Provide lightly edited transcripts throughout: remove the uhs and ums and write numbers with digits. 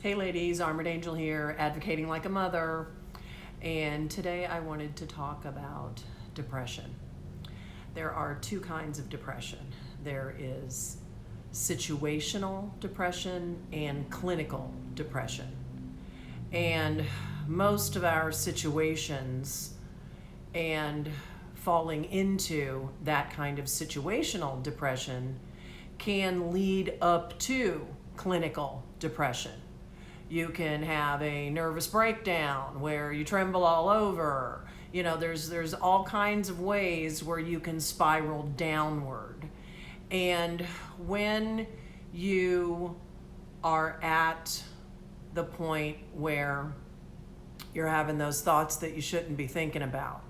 Hey ladies, Armored Angel here, advocating like a mother. And today I wanted to talk about depression. There are two kinds of depression. There is situational depression and clinical depression. And most of our situations and falling into that kind of situational depression can lead up to clinical depression. You can have a nervous breakdown where you tremble all over. You know, there's all kinds of ways where you can spiral downward. And when you are at the point where you're having those thoughts that you shouldn't be thinking about,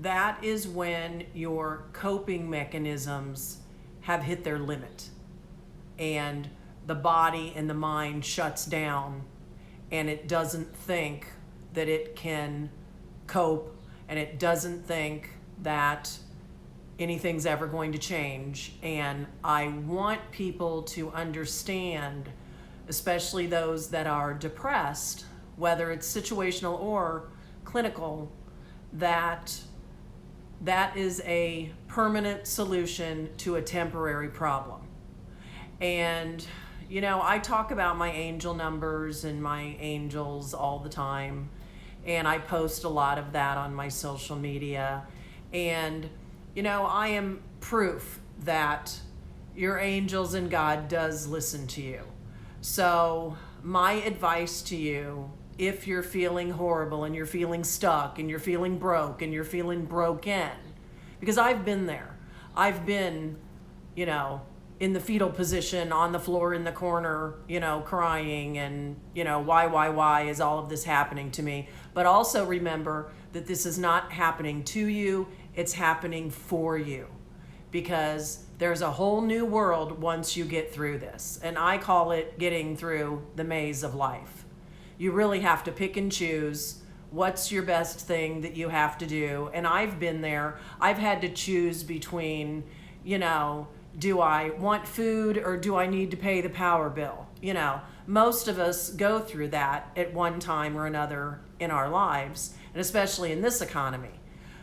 that is when your coping mechanisms have hit their limit. And the body and the mind shuts down and it doesn't think that it can cope, and it doesn't think that anything's ever going to change. And I want people to understand, especially those that are depressed, whether it's situational or clinical, that is a permanent solution to a temporary problem. And you know, I talk about my angel numbers and my angels all the time, and I post a lot of that on my social media. And, you know, I am proof that your angels and God does listen to you. So my advice to you, if you're feeling horrible and you're feeling stuck and you're feeling broke and you're feeling broken, because I've been there. I've been, you know, in the fetal position on the floor in the corner, you know, crying and, you know, why is all of this happening to me? But also remember that this is not happening to you, it's happening for you, because there's a whole new world once you get through this. And I call it getting through the maze of life. You really have to pick and choose what's your best thing that you have to do. And I've been there. I've had to choose between, you know, do I want food or do I need to pay the power bill? You know, most of us go through that at one time or another in our lives, and especially in this economy.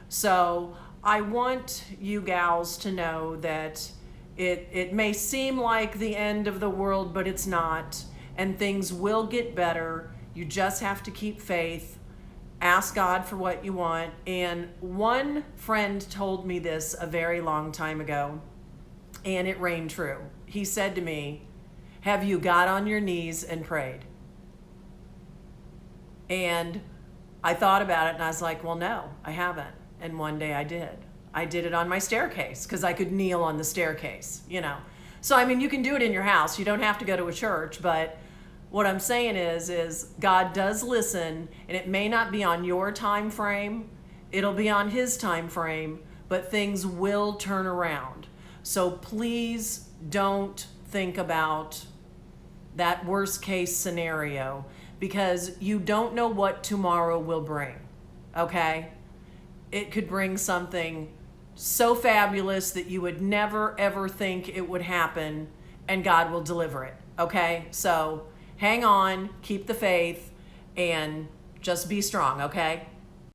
So I want you gals to know that it may seem like the end of the world, but it's not, and things will get better. You just have to keep faith, ask God for what you want. And one friend told me this a very long time ago, and it rang true. He said to me, have you got on your knees and prayed? And I thought about it and I was like, well, no, I haven't. And one day I did. I did it on my staircase because I could kneel on the staircase, you know. So, I mean, you can do it in your house. You don't have to go to a church. But what I'm saying is God does listen, and it may not be on your time frame. It'll be on his time frame, but things will turn around. So please don't think about that worst case scenario, because you don't know what tomorrow will bring, okay? It could bring something so fabulous that you would never ever think it would happen, and God will deliver it, okay? So hang on, keep the faith, and just be strong, okay?